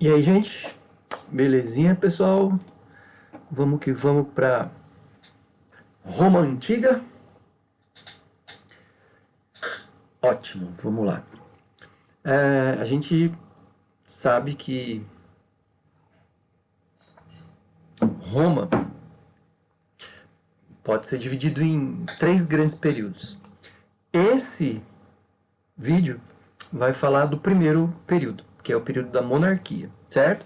E aí, gente? Belezinha, pessoal? Vamos que vamos para Roma Antiga? Ótimo, vamos lá. A gente sabe que Roma pode ser dividido em três grandes períodos. Esse vídeo vai falar do primeiro período, que é o período da monarquia, certo?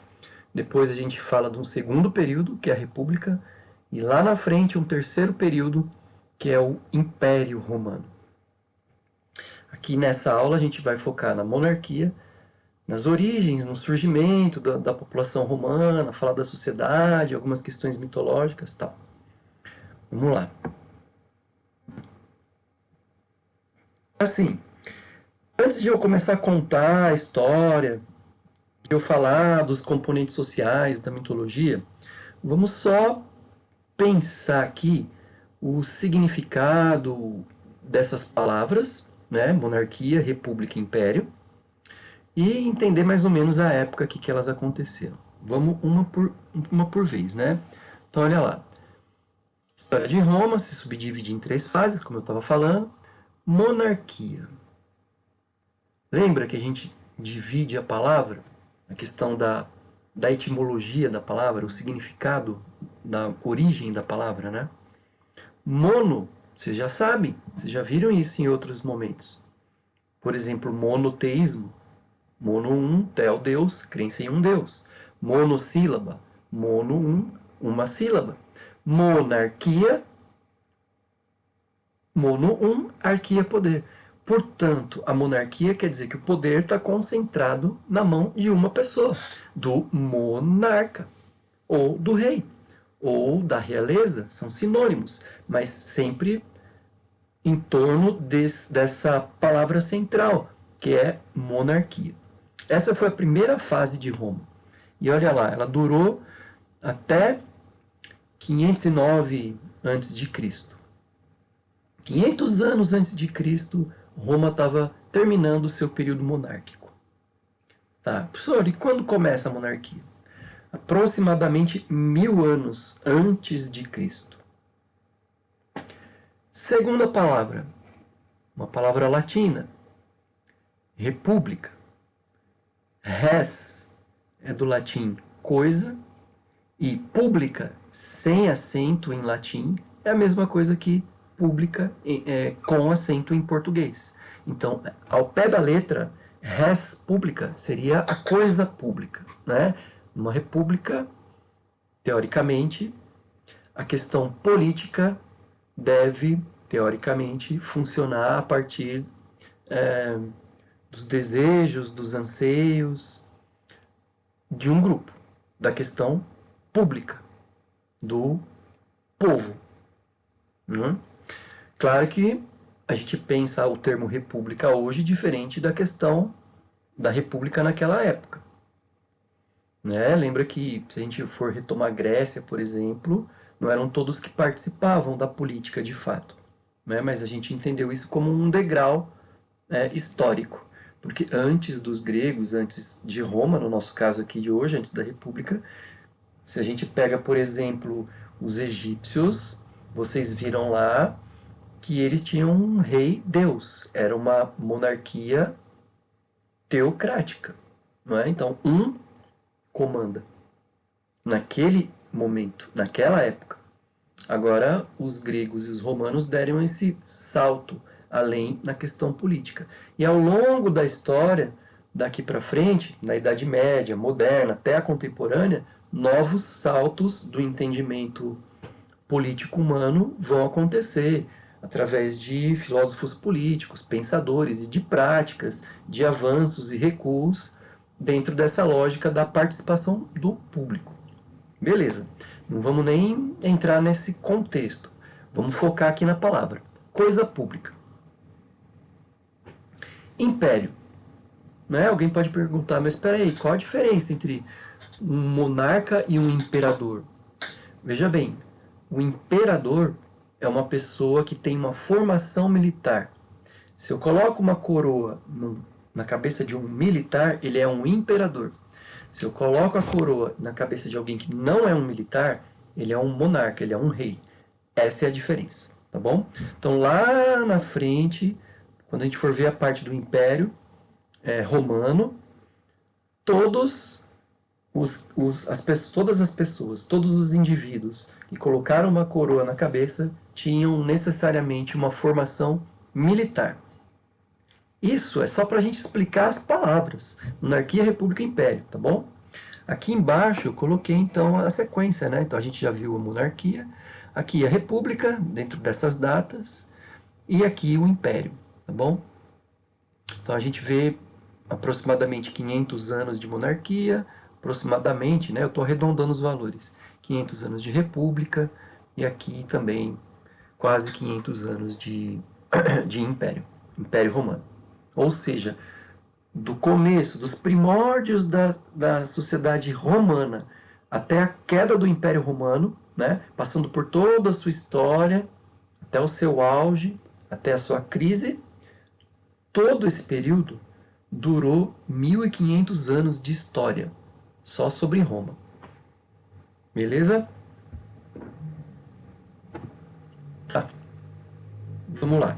Depois a gente fala de um segundo período, que é a república, e lá na frente um terceiro período, que é o Império Romano. Aqui nessa aula a gente vai focar na monarquia, nas origens, no surgimento da população romana, falar da sociedade, algumas questões mitológicas e tal. Vamos lá. Assim, antes de eu começar a contar a história, de eu falar dos componentes sociais da mitologia, vamos só pensar aqui o significado dessas palavras, né? Monarquia, república, império, e entender mais ou menos a época que elas aconteceram. Vamos uma por vez, né? Então, olha lá. A história de Roma se subdivide em três fases, como eu estava falando. Monarquia. Lembra que a gente divide a palavra? A questão da etimologia da palavra, o significado da origem da palavra, né? Mono, vocês já sabem, vocês já viram isso em outros momentos. Por exemplo, monoteísmo. Mono um, tel Deus, crença em um Deus. Monossílaba, mono um, uma sílaba. Monarquia, mono um, arquia, poder. Portanto, a monarquia quer dizer que o poder está concentrado na mão de uma pessoa, do monarca, ou do rei, ou da realeza, são sinônimos, mas sempre em torno dessa palavra central, que é monarquia. Essa foi a primeira fase de Roma. E olha lá, ela durou até 509 a.C. 500 anos antes de Cristo, Roma estava terminando o seu período monárquico. Tá, professor, e quando começa a monarquia? Aproximadamente 1000 anos antes de Cristo. Segunda palavra, uma palavra latina, república. Res é do latim coisa e pública, sem acento em latim, é a mesma coisa que pública com acento em português. Então, ao pé da letra, res pública seria a coisa pública, né? Numa república, teoricamente, a questão política deve, teoricamente, funcionar a partir dos desejos, dos anseios de um grupo, da questão pública, do povo. Claro que a gente pensa o termo república hoje diferente da questão da república naquela época. Né? Lembra que, se a gente for retomar a Grécia, por exemplo, não eram todos que participavam da política de fato. Né? Mas a gente entendeu isso como um degrau histórico. Porque antes dos gregos, antes de Roma, no nosso caso aqui de hoje, antes da República, se a gente pega, por exemplo, os egípcios, vocês viram lá que eles tinham um rei Deus. Era uma monarquia teocrática. Não é? Então, um comanda. Naquele momento, naquela época. Agora, os gregos e os romanos deram esse salto além na questão política. E ao longo da história, daqui para frente, na Idade Média, moderna, até a contemporânea, novos saltos do entendimento político humano vão acontecer através de filósofos políticos, pensadores e de práticas, de avanços e recuos dentro dessa lógica da participação do público. Beleza, não vamos nem entrar nesse contexto. Vamos focar aqui na palavra. Coisa pública. Império. Né? Alguém pode perguntar, mas espera aí, qual a diferença entre um monarca e um imperador? Veja bem, o imperador é uma pessoa que tem uma formação militar. Se eu coloco uma coroa na cabeça de um militar, ele é um imperador. Se eu coloco a coroa na cabeça de alguém que não é um militar, ele é um monarca, ele é um rei. Essa é a diferença, tá bom? Então lá na frente, quando a gente for ver a parte do Império Romano, todas as pessoas, todos os indivíduos que colocaram uma coroa na cabeça tinham necessariamente uma formação militar. Isso é só para a gente explicar as palavras. Monarquia, República, Império, tá bom? Aqui embaixo eu coloquei então a sequência, né? Então a gente já viu a monarquia, aqui a República, dentro dessas datas, e aqui o Império, tá bom? Então a gente vê aproximadamente 500 anos de monarquia, aproximadamente, né? Eu estou arredondando os valores, 500 anos de República, e aqui também quase 500 anos de Império, Império Romano. Ou seja, do começo, dos primórdios da sociedade romana até a queda do Império Romano, né, passando por toda a sua história, até o seu auge, até a sua crise, todo esse período durou 1500 anos de história, só sobre Roma. Beleza? Tá. Vamos lá.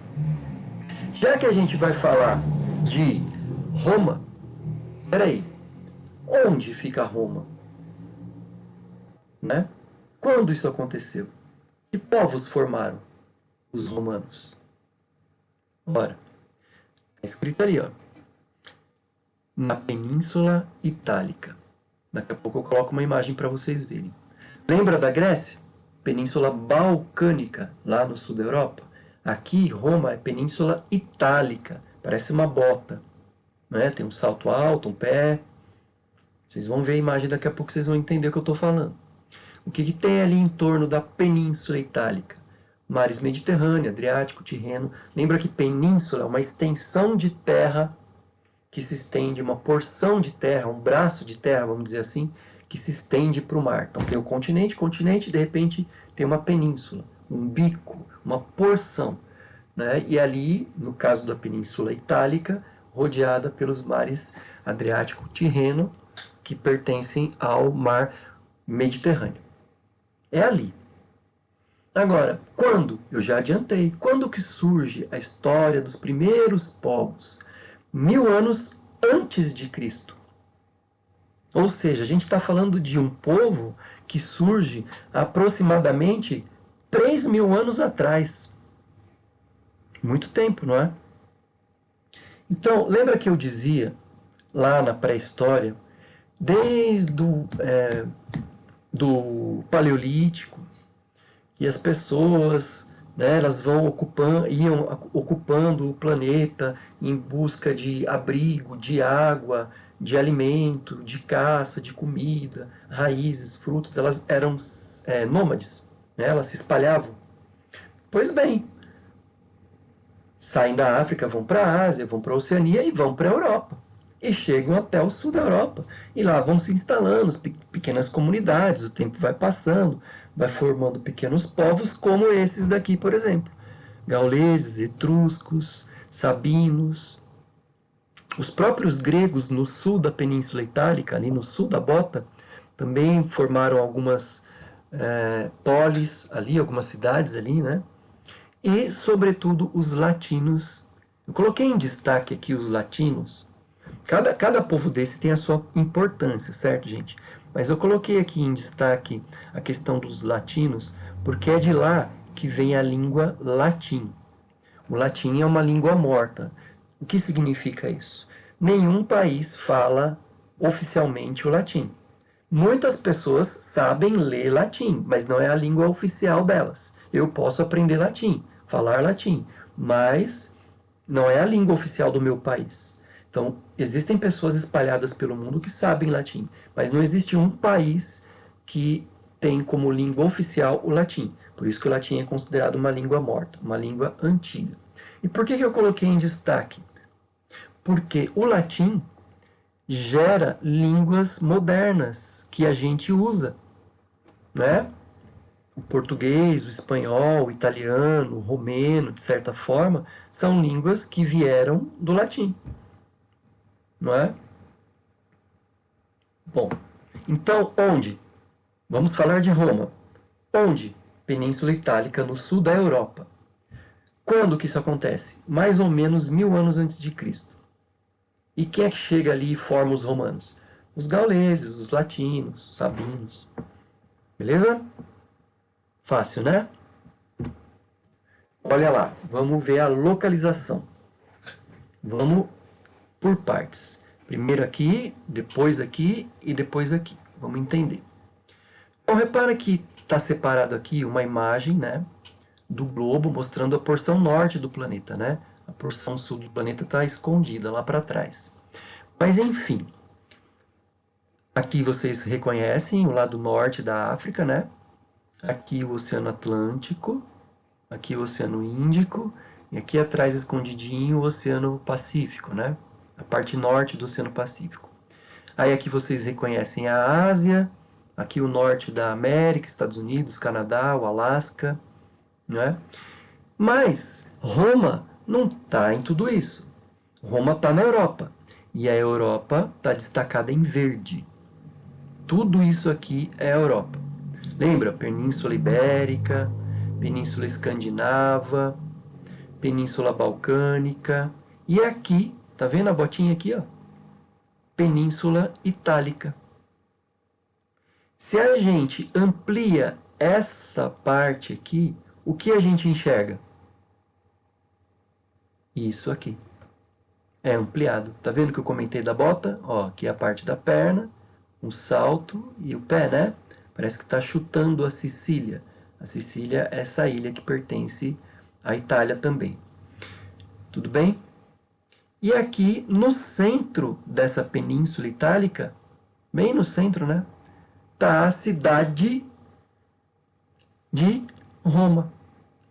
Já que a gente vai falar de Roma, peraí, onde fica Roma? Né? Quando isso aconteceu? Que povos formaram os romanos? Ora, está escrito ali, ó, na Península Itálica. Daqui a pouco eu coloco uma imagem para vocês verem. Lembra da Grécia? Península Balcânica, lá no sul da Europa. Aqui, Roma é Península Itálica, parece uma bota. Né? Tem um salto alto, um pé. Vocês vão ver a imagem daqui a pouco, vocês vão entender o que eu estou falando. O que tem ali em torno da Península Itálica? Mares Mediterrâneo, Adriático, Tirreno. Lembra que península é uma extensão de terra que se estende, uma porção de terra, um braço de terra, vamos dizer assim, que se estende para o mar. Então tem o continente, de repente tem uma península, um bico, uma porção. Né? E ali, no caso da Península Itálica, rodeada pelos mares Adriático, Tirreno, que pertencem ao mar Mediterrâneo. É ali. Agora, quando? Eu já adiantei. Quando que surge a história dos primeiros povos? 1000 anos antes de Cristo. Ou seja, a gente está falando de um povo que surge aproximadamente 3000 anos atrás. Muito tempo, não é? Então, lembra que eu dizia, lá na pré-história, desde do Paleolítico, e as pessoas, né, elas iam ocupando o planeta em busca de abrigo, de água, de alimento, de caça, de comida, raízes, frutos. Elas eram nômades, né, elas se espalhavam. Pois bem, saem da África, vão para a Ásia, vão para a Oceania e vão para a Europa. E chegam até o sul da Europa. E lá vão se instalando pequenas comunidades, o tempo vai passando, vai formando pequenos povos, como esses daqui, por exemplo. Gauleses, etruscos, sabinos. Os próprios gregos no sul da Península Itálica, ali no sul da bota, também formaram algumas polis ali, algumas cidades ali, né? E, sobretudo, os latinos. Eu coloquei em destaque aqui os latinos. Cada povo desse tem a sua importância, certo, gente? Mas eu coloquei aqui em destaque a questão dos latinos, porque é de lá que vem a língua latim. O latim é uma língua morta. O que significa isso? Nenhum país fala oficialmente o latim. Muitas pessoas sabem ler latim, mas não é a língua oficial delas. Eu posso aprender latim, falar latim, mas não é a língua oficial do meu país. Então, existem pessoas espalhadas pelo mundo que sabem latim, mas não existe um país que tem como língua oficial o latim. Por isso que o latim é considerado uma língua morta, uma língua antiga. E por que eu coloquei em destaque? Porque o latim gera línguas modernas que a gente usa, né? O português, o espanhol, o italiano, o romeno, de certa forma, são línguas que vieram do latim. Não é? Bom, então onde? Vamos falar de Roma. Onde? Península Itálica, no sul da Europa. Quando que isso acontece? Mais ou menos 1000 anos antes de Cristo. E quem é que chega ali e forma os romanos? Os gauleses, os latinos, os sabinos. Beleza? Fácil, né? Olha lá, vamos ver a localização. Vamos por partes. Primeiro aqui, depois aqui e depois aqui. Vamos entender. Então, repara que está separado aqui uma imagem, né, do globo mostrando a porção norte do planeta, né? A porção sul do planeta está escondida lá para trás. Mas, enfim, aqui vocês reconhecem o lado norte da África, né? Aqui o Oceano Atlântico, aqui o Oceano Índico, e aqui atrás escondidinho o Oceano Pacífico, né? A parte norte do Oceano Pacífico. Aí aqui vocês reconhecem a Ásia, aqui o norte da América, Estados Unidos, Canadá, o Alasca, né? Mas Roma não está em tudo isso. Roma está na Europa. E a Europa está destacada em verde. Tudo isso aqui é a Europa. Lembra? Península Ibérica, Península Escandinava, Península Balcânica. E aqui, tá vendo a botinha aqui, ó? Península Itálica. Se a gente amplia essa parte aqui, o que a gente enxerga? Isso aqui. É ampliado. Tá vendo que eu comentei da bota? Ó, aqui é a parte da perna, o salto e o pé, né? Parece que está chutando a Sicília. A Sicília é essa ilha que pertence à Itália também. Tudo bem? E aqui no centro dessa Península Itálica, bem no centro, né? Está a cidade de Roma,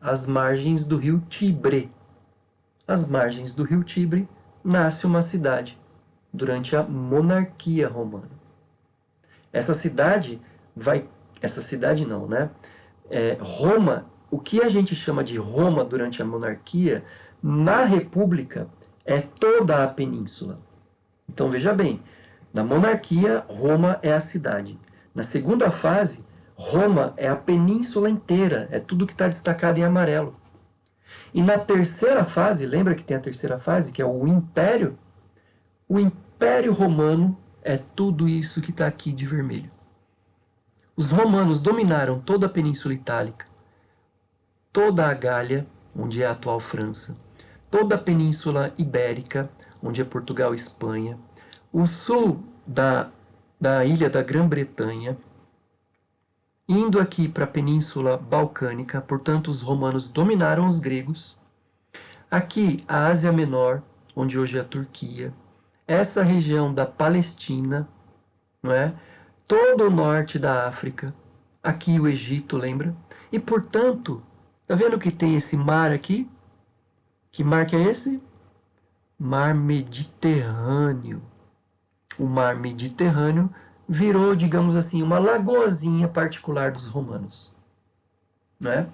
às margens do rio Tibre. Às margens do rio Tibre nasce uma cidade durante a monarquia romana. Essa cidade não, né? Roma, o que a gente chama de Roma durante a monarquia, na República, é toda a península. Então veja bem, na monarquia, Roma é a cidade. Na segunda fase, Roma é a península inteira, é tudo que está destacado em amarelo. E na terceira fase, lembra que tem a terceira fase, que é o Império? O Império Romano é tudo isso que está aqui de vermelho. Os romanos dominaram toda a Península Itálica, toda a Gália, onde é a atual França, toda a Península Ibérica, onde é Portugal e Espanha, o sul da ilha da Grã-Bretanha, indo aqui para a Península Balcânica, portanto os romanos dominaram os gregos, aqui a Ásia Menor, onde hoje é a Turquia, essa região da Palestina, não é? Todo o norte da África, aqui o Egito, lembra? E portanto, tá vendo que tem esse mar aqui? Que mar que é esse? Mar Mediterrâneo. O mar Mediterrâneo virou, digamos assim, uma lagoazinha particular dos romanos. Não é?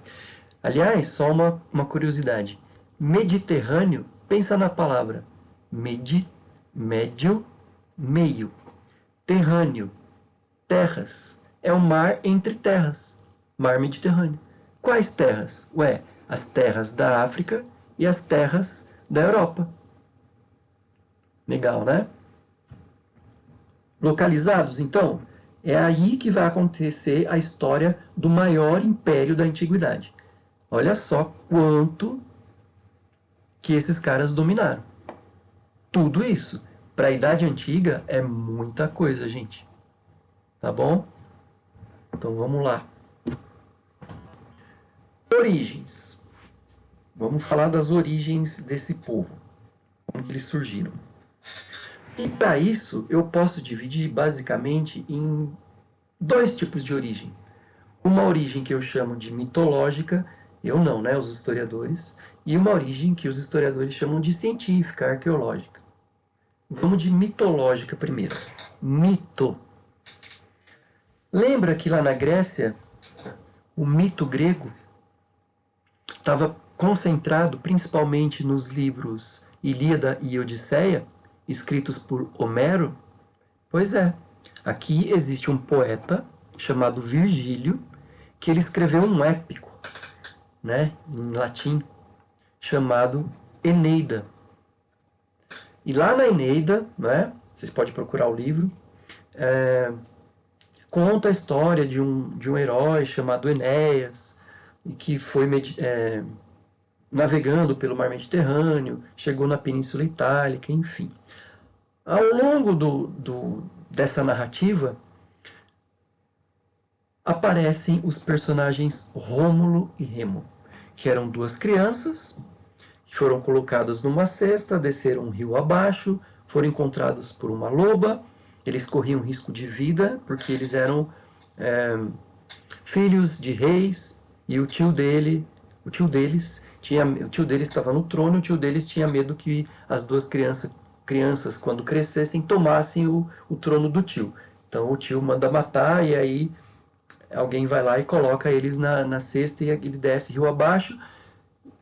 Aliás, só uma curiosidade. Mediterrâneo, pensa na palavra médio, meio. Terrâneo, terras. É o mar entre terras. Mar Mediterrâneo. Quais terras? Ué, as terras da África e as terras da Europa. Legal, né? Localizados, então, é aí que vai acontecer a história do maior império da antiguidade. Olha só quanto que esses caras dominaram. Tudo isso, para a Idade Antiga, é muita coisa, gente. Tá bom? Então vamos lá. Origens. Vamos falar das origens desse povo. Como eles surgiram. E para isso, eu posso dividir basicamente em dois tipos de origem. Uma origem que eu chamo de mitológica, eu não, né? Os historiadores. E uma origem que os historiadores chamam de científica, arqueológica. Vamos de mitológica primeiro. Mito. Lembra que lá na Grécia, o mito grego estava concentrado principalmente nos livros Ilíada e Odisseia, escritos por Homero? Pois é, Aqui existe um poeta chamado Virgílio, que ele escreveu um épico, né, em latim, chamado Eneida. E lá na Eneida, né, vocês podem procurar o livro, conta a história de um herói chamado Enéas, que foi navegando pelo mar Mediterrâneo, chegou na Península Itálica, enfim. Ao longo dessa narrativa, aparecem os personagens Rômulo e Remo, que eram duas crianças que foram colocadas numa cesta, desceram um rio abaixo, foram encontrados por uma loba. Eles corriam risco de vida porque eles eram filhos de reis, e o tio deles estava no trono. O tio deles tinha medo que as duas crianças quando crescessem, tomassem o trono do tio. Então o tio manda matar, e aí alguém vai lá e coloca eles na cesta, e ele desce rio abaixo,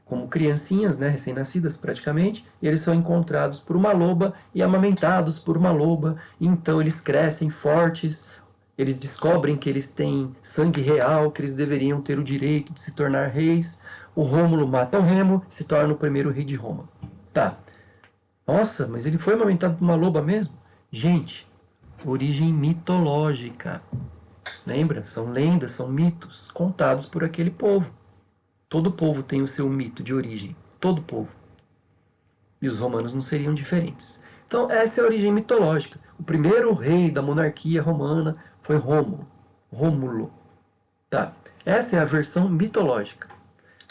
como criancinhas, né, recém-nascidas praticamente, e eles são encontrados por uma loba e amamentados por uma loba. E então eles crescem fortes, eles descobrem que eles têm sangue real, que eles deveriam ter o direito de se tornar reis. O Rômulo mata o Remo, se torna o primeiro rei de Roma. Tá. Nossa, mas ele foi amamentado por uma loba mesmo? Gente, origem mitológica. Lembra? São lendas, são mitos contados por aquele povo. Todo povo tem o seu mito de origem. Todo povo. E os romanos não seriam diferentes. Então, essa é a origem mitológica. O primeiro rei da monarquia romana foi Rômulo. Rômulo. Tá? Essa é a versão mitológica.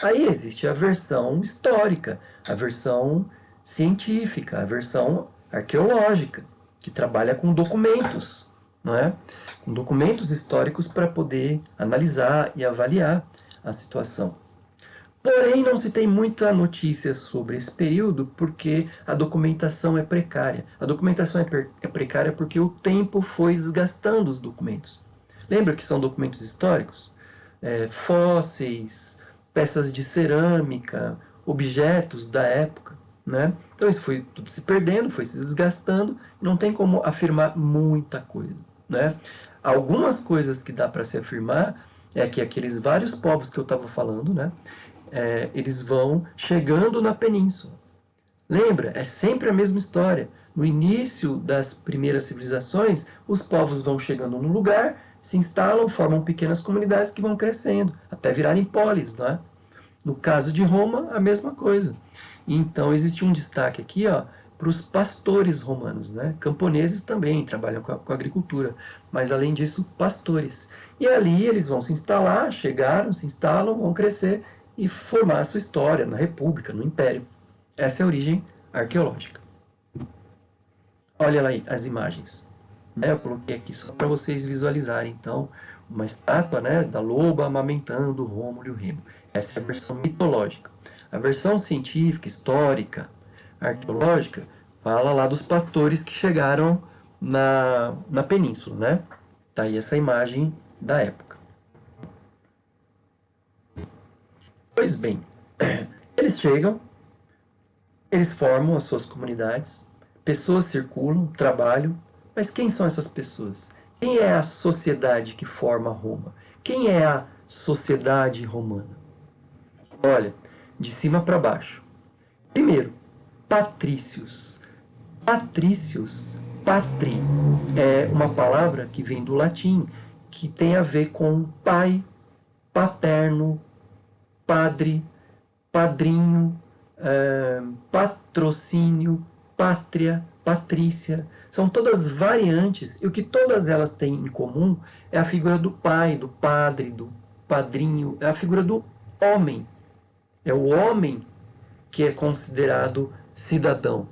Aí existe a versão histórica, a versão científica, a versão arqueológica, que trabalha com documentos, não é? Com documentos históricos para poder analisar e avaliar a situação. Porém, não se tem muita notícia sobre esse período porque a documentação é precária. A documentação é precária porque o tempo foi desgastando os documentos. Lembra que são documentos históricos? Fósseis, peças de cerâmica, objetos da época, né? Então isso foi tudo se perdendo, foi se desgastando, não tem como afirmar muita coisa, né? Algumas coisas que dá para se afirmar é que aqueles vários povos que eu estava falando, né? Eles vão chegando na península. Lembra? É sempre a mesma história. No início das primeiras civilizações, os povos vão chegando num lugar, se instalam, formam pequenas comunidades que vão crescendo, até virarem polis, não é? No caso de Roma, a mesma coisa. Então, existe um destaque aqui, para os pastores romanos, né? Camponeses também trabalham com a agricultura, mas além disso, pastores. E ali eles vão se instalar, chegaram, se instalam, vão crescer e formar a sua história na República, no Império. Essa é a origem arqueológica. Olha lá aí as imagens. Eu coloquei aqui só para vocês visualizarem, então, uma estátua, né, da loba amamentando o Rômulo e o Remo. Essa é a versão mitológica. A versão científica, histórica, arqueológica, fala lá dos pastores que chegaram na península, né? Tá aí essa imagem da época. Pois bem, eles chegam, eles formam as suas comunidades, pessoas circulam, trabalham, mas quem são essas pessoas? Quem é a sociedade que forma Roma? Quem é a sociedade romana? Olha, de cima para baixo. Primeiro, patrícios. Patrícios, patri, é uma palavra que vem do latim, que tem a ver com pai, paterno, padre, padrinho, patrocínio, pátria, patrícia. São todas variantes, e o que todas elas têm em comum é a figura do pai, do padre, do padrinho, é a figura do homem. É o homem que é considerado cidadão.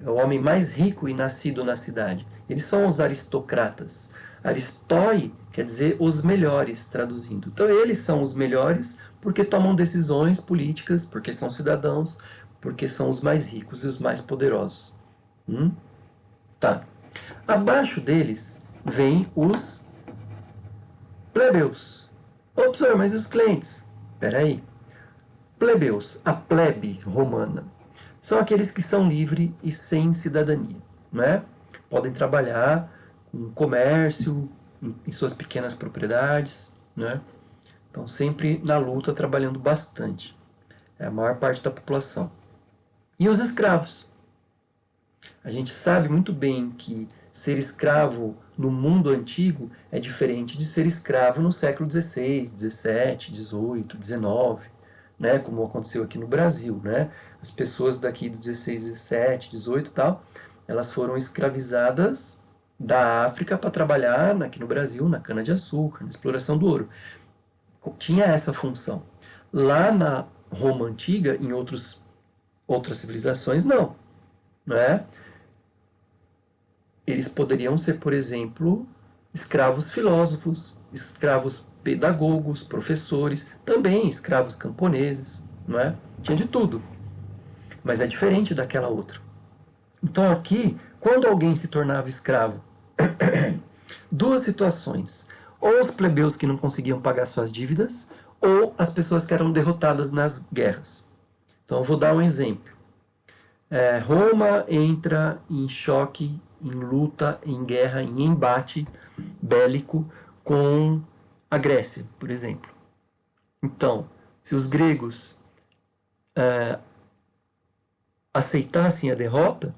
É o homem mais rico e nascido na cidade. Eles são os aristocratas. Aristói quer dizer os melhores, traduzindo. Então eles são os melhores porque tomam decisões políticas, porque são cidadãos, porque são os mais ricos e os mais poderosos. Tá. Abaixo deles vem os plebeus. Ô, professor, mas os clientes? Espera aí. Plebeus, a plebe romana, são aqueles que são livres e sem cidadania, né? Podem trabalhar um comércio em suas pequenas propriedades, né? Então sempre na luta, trabalhando bastante. É a maior parte da população. E os escravos? A gente sabe muito bem que ser escravo no mundo antigo é diferente de ser escravo no século XVI, XVII, XVIII, XIX, né? Como aconteceu aqui no Brasil, né? As pessoas daqui do XVI, XVII, XVIII e tal, elas foram escravizadas da África para trabalhar aqui no Brasil na cana-de-açúcar, na exploração do ouro. Tinha essa função. Lá na Roma antiga, em outras civilizações, não, né? Eles poderiam ser, por exemplo, escravos filósofos, escravos pedagogos, professores, também escravos camponeses, não é? Tinha de tudo. Mas é diferente daquela outra. Então aqui, quando alguém se tornava escravo, duas situações. Ou os plebeus que não conseguiam pagar suas dívidas, ou as pessoas que eram derrotadas nas guerras. Então eu vou dar um exemplo. Roma entra em choque, em luta, em guerra, em embate bélico com a Grécia, por exemplo. Então, se os gregos aceitassem a derrota,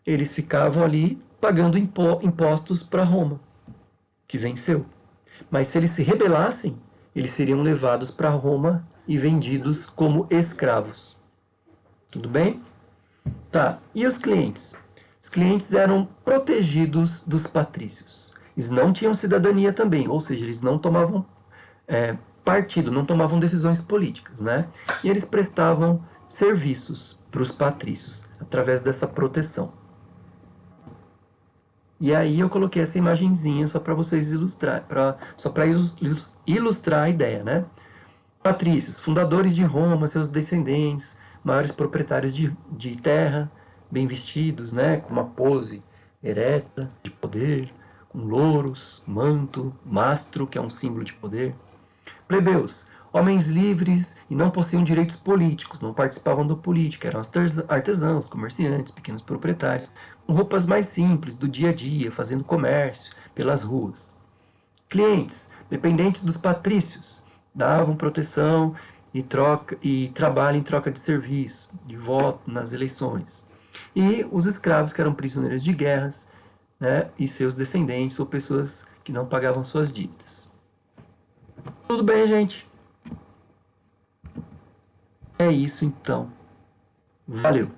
eles ficavam ali pagando impostos para Roma, que venceu. Mas se eles se rebelassem, eles seriam levados para Roma e vendidos como escravos. Tudo bem? Tá, e os clientes? Os clientes eram protegidos dos patrícios. Eles não tinham cidadania também, ou seja, eles não tomavam partido, não tomavam decisões políticas, né? E eles prestavam serviços para os patrícios através dessa proteção. E aí eu coloquei essa imagenzinha só para vocês ilustrar, só para ilustrar a ideia, né? Patrícios, fundadores de Roma, seus descendentes, maiores proprietários de terra, bem vestidos, né? Com uma pose ereta, de poder, com louros, manto, mastro, que é um símbolo de poder. Plebeus, homens livres e não possuíam direitos políticos, não participavam da política, eram artesãos, comerciantes, pequenos proprietários, com roupas mais simples, do dia a dia, fazendo comércio pelas ruas. Clientes, dependentes dos patrícios, davam proteção e trabalho em troca de serviço, de voto nas eleições. E os escravos, que eram prisioneiros de guerras, né, e seus descendentes ou pessoas que não pagavam suas dívidas. Tudo bem, gente? É isso então. Valeu!